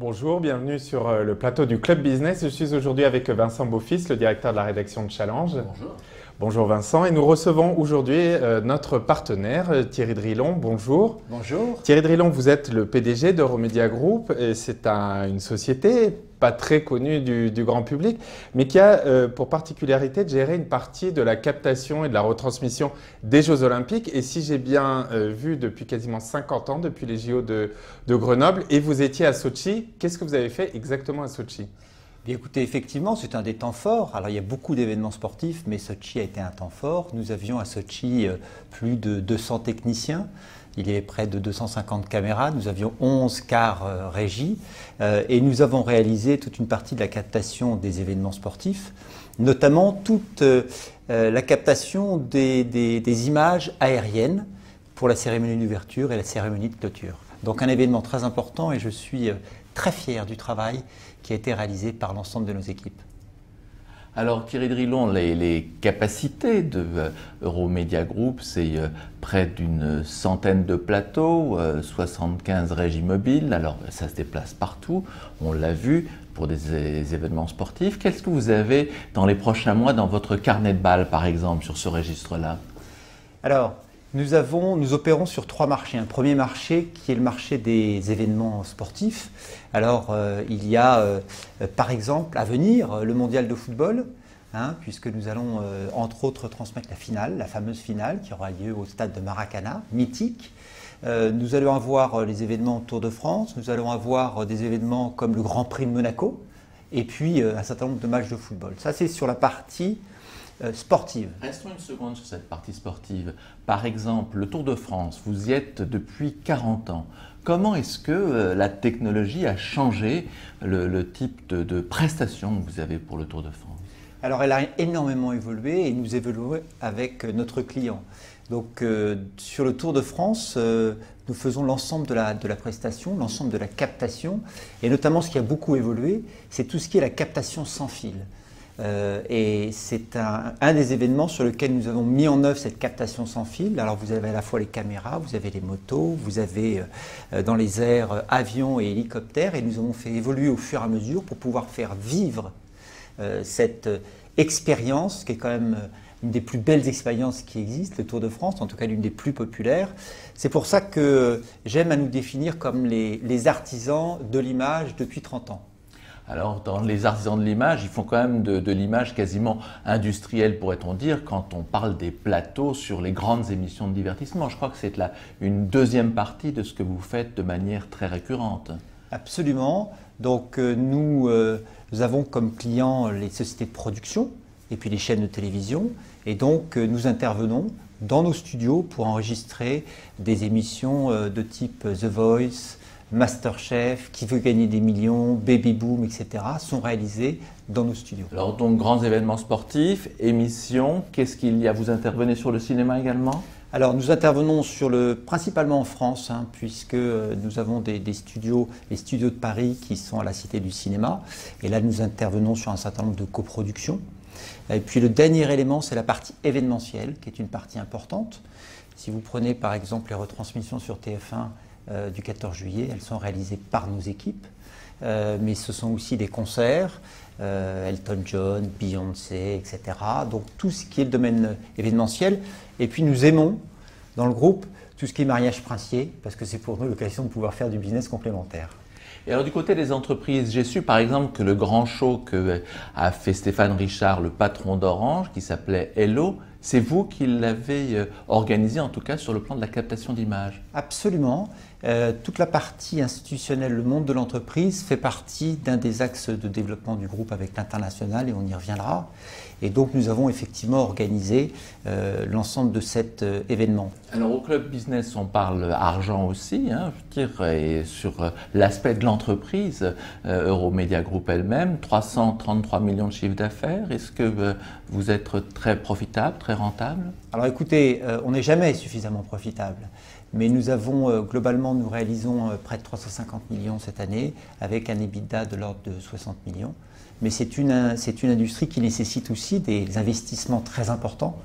Bonjour, bienvenue sur le plateau du Club Business. Je suis aujourd'hui avec Vincent Beaufils, le directeur de la rédaction de Challenge. Bonjour. Bonjour Vincent, et nous recevons aujourd'hui notre partenaire Thierry Drilon. Bonjour. Bonjour. Thierry Drilon, vous êtes le PDG d'Euromédia Group et c'est une société pas très connue du grand public, mais qui a pour particularité de gérer une partie de la captation et de la retransmission des Jeux Olympiques. Et si j'ai bien vu, depuis quasiment 50 ans, depuis les JO de Grenoble, et vous étiez à Sotchi. Qu'est-ce que vous avez fait exactement à Sotchi ? Bien, écoutez, effectivement, c'est un des temps forts. Alors, il y a beaucoup d'événements sportifs, mais Sotchi a été un temps fort. Nous avions à Sotchi plus de 200 techniciens. Il y avait près de 250 caméras. Nous avions 11 cars régies. Et nous avons réalisé toute une partie de la captation des événements sportifs, notamment toute la captation des images aériennes pour la cérémonie d'ouverture et la cérémonie de clôture. Donc, un événement très important et je suis très fier du travail qui a été réalisé par l'ensemble de nos équipes. Alors Thierry Drilon, les capacités de Euromédia Group, c'est près d'une centaine de plateaux, 75 régies mobiles, alors ça se déplace partout, on l'a vu pour des événements sportifs. Qu'est-ce que vous avez dans les prochains mois dans votre carnet de balles par exemple sur ce registre-là? Alors, nous opérons sur 3 marchés. Un premier marché qui est le marché des événements sportifs. Alors, il y a par exemple à venir le mondial de football, puisque nous allons entre autres transmettre la finale, la fameuse finale qui aura lieu au stade de Maracana, mythique. Nous allons avoir les événements Tour de France, nous allons avoir des événements comme le Grand Prix de Monaco, et puis un certain nombre de matchs de football. Ça, c'est sur la partie sportive. Restons une seconde sur cette partie sportive. Par exemple, le Tour de France, vous y êtes depuis 40 ans. Comment est-ce que la technologie a changé le type de prestations que vous avez pour le Tour de France? Alors, elle a énormément évolué et nous évoluons avec notre client. Donc, sur le Tour de France, nous faisons l'ensemble de la prestation, l'ensemble de la captation. Et notamment, ce qui a beaucoup évolué, c'est tout ce qui est la captation sans fil. Et c'est un des événements sur lequel nous avons mis en œuvre cette captation sans fil. Alors vous avez à la fois les caméras, vous avez les motos, vous avez dans les airs avions et hélicoptères, et nous avons fait évoluer au fur et à mesure pour pouvoir faire vivre cette expérience qui est quand même une des plus belles expériences qui existent, le Tour de France, en tout cas l'une des plus populaires. C'est pour ça que j'aime à nous définir comme les artisans de l'image depuis 30 ans. Alors, dans les artisans de l'image, ils font quand même de l'image quasiment industrielle, pourrait-on dire, quand on parle des plateaux sur les grandes émissions de divertissement. Je crois que c'est une deuxième partie de ce que vous faites de manière très récurrente. Absolument. Donc, nous avons comme clients les sociétés de production et puis les chaînes de télévision. Et donc, nous intervenons dans nos studios pour enregistrer des émissions de type The Voice, Masterchef, Qui veut gagner des millions, Baby Boom, etc. sont réalisés dans nos studios. Alors donc grands événements sportifs, émissions, qu'est-ce qu'il y a? Vous intervenez sur le cinéma également? Alors nous intervenons principalement en France, puisque nous avons des studios, les studios de Paris qui sont à la Cité du Cinéma. Et là nous intervenons sur un certain nombre de coproductions. Et puis le dernier élément, c'est la partie événementielle, qui est une partie importante. Si vous prenez par exemple les retransmissions sur TF1, du 14 juillet, elles sont réalisées par nos équipes, mais ce sont aussi des concerts, Elton John, Beyoncé, etc. Donc tout ce qui est le domaine événementiel. Et puis nous aimons dans le groupe tout ce qui est mariage princier, parce que c'est pour nous l'occasion de pouvoir faire du business complémentaire. Et alors du côté des entreprises, j'ai su par exemple que le grand show qu'a fait Stéphane Richard, le patron d'Orange, qui s'appelait Hello, c'est vous qui l'avez organisé, en tout cas sur le plan de la captation d'images. Absolument. Toute la partie institutionnelle, le monde de l'entreprise, fait partie d'un des axes de développement du groupe avec l'international et on y reviendra. Et donc nous avons effectivement organisé l'ensemble de cet événement. Alors au Club Business, on parle argent aussi, je veux dire, et sur l'aspect de l'entreprise, Euromédia Group elle-même, 333 millions de chiffre d'affaires. Est-ce que vous êtes très profitable, très rentable? Alors écoutez, on n'est jamais suffisamment profitable. Mais nous avons, globalement, nous réalisons près de 350 millions cette année, avec un EBITDA de l'ordre de 60 millions. Mais c'est une industrie qui nécessite aussi des investissements très importants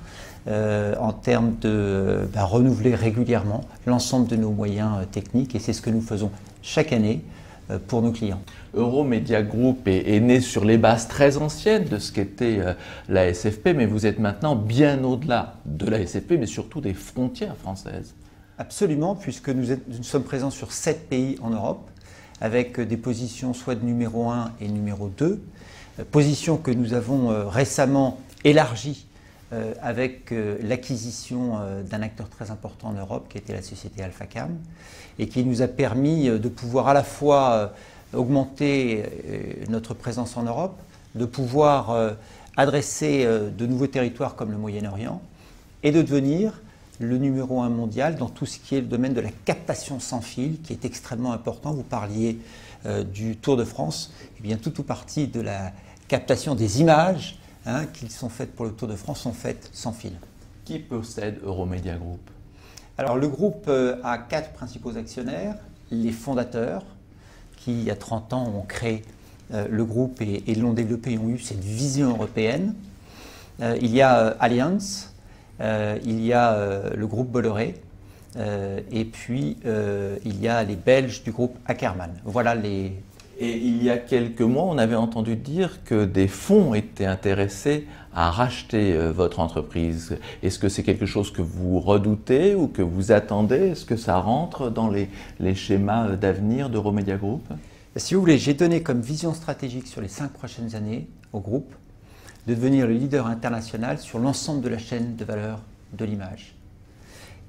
en termes de renouveler régulièrement l'ensemble de nos moyens techniques. Et c'est ce que nous faisons chaque année pour nos clients. Euromedia Group est né sur les bases très anciennes de ce qu'était la SFP, mais vous êtes maintenant bien au-delà de la SFP, mais surtout des frontières françaises. Absolument, puisque nous sommes présents sur 7 pays en Europe, avec des positions soit de numéro 1 et numéro 2, positions que nous avons récemment élargies avec l'acquisition d'un acteur très important en Europe, qui était la société Alphacam, et qui nous a permis de pouvoir à la fois augmenter notre présence en Europe, de pouvoir adresser de nouveaux territoires comme le Moyen-Orient, et de devenir le numéro 1 mondial dans tout ce qui est le domaine de la captation sans fil, qui est extrêmement important. Vous parliez du Tour de France, et bien tout ou partie de la captation des images qui sont faites pour le Tour de France sont faites sans fil. Qui possède Euromedia Group? Alors le groupe a 4 principaux actionnaires, les fondateurs qui il y a 30 ans ont créé le groupe et l'ont développé et ont eu cette vision européenne. Il y a Allianz, il y a le groupe Bolloré et puis il y a les Belges du groupe Ackermann. Voilà les... Et il y a quelques mois, on avait entendu dire que des fonds étaient intéressés à racheter votre entreprise. Est-ce que c'est quelque chose que vous redoutez ou que vous attendez? Est-ce que ça rentre dans les schémas d'avenir d'Euromedia Group? Si vous voulez, j'ai donné comme vision stratégique sur les 5 prochaines années au groupe de devenir le leader international sur l'ensemble de la chaîne de valeur de l'image.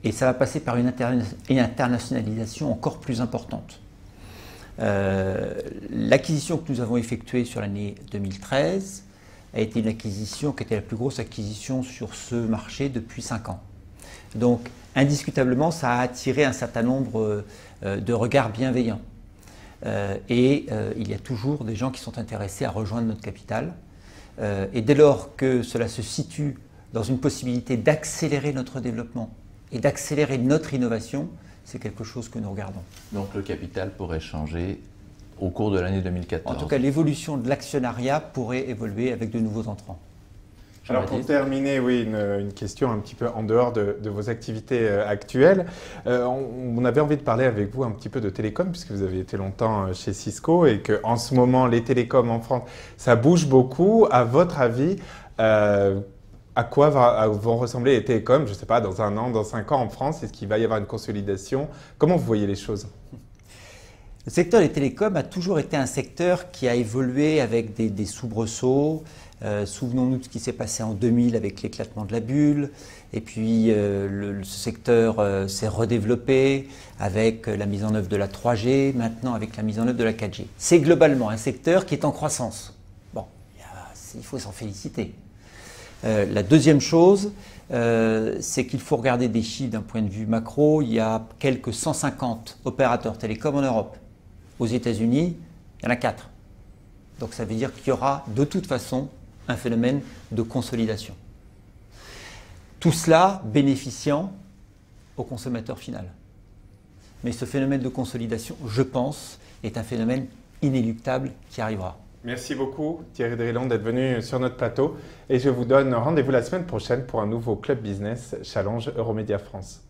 Et ça va passer par une internationalisation encore plus importante. L'acquisition que nous avons effectuée sur l'année 2013 a été une acquisition qui était la plus grosse acquisition sur ce marché depuis 5 ans. Donc, indiscutablement, ça a attiré un certain nombre de regards bienveillants. Il y a toujours des gens qui sont intéressés à rejoindre notre capital. Et dès lors que cela se situe dans une possibilité d'accélérer notre développement et d'accélérer notre innovation, c'est quelque chose que nous regardons. Donc le capital pourrait changer au cours de l'année 2014. En tout cas, l'évolution de l'actionnariat pourrait évoluer avec de nouveaux entrants. Alors pour terminer, oui, une question un petit peu en dehors de vos activités actuelles. On avait envie de parler avec vous un petit peu de télécom, puisque vous avez été longtemps chez Cisco et qu'en ce moment, les télécoms en France, ça bouge beaucoup. À votre avis, à quoi vont ressembler les télécoms, je ne sais pas, dans 1 an, dans 5 ans en France? Est-ce qu'il va y avoir une consolidation? Comment vous voyez les choses? Le secteur des télécoms a toujours été un secteur qui a évolué avec des soubresauts. Souvenons-nous de ce qui s'est passé en 2000 avec l'éclatement de la bulle. Et puis ce secteur s'est redéveloppé avec la mise en œuvre de la 3G, maintenant avec la mise en œuvre de la 4G. C'est globalement un secteur qui est en croissance. Bon, il faut s'en féliciter. La deuxième chose, c'est qu'il faut regarder des chiffres d'un point de vue macro. Il y a quelques 150 opérateurs télécoms en Europe. Aux États-Unis, il y en a 4. Donc ça veut dire qu'il y aura de toute façon un phénomène de consolidation. Tout cela bénéficiant au consommateur final. Mais ce phénomène de consolidation, je pense, est un phénomène inéluctable qui arrivera. Merci beaucoup Thierry Drilon d'être venu sur notre plateau et je vous donne rendez-vous la semaine prochaine pour un nouveau Club Business Challenge Euromedia France.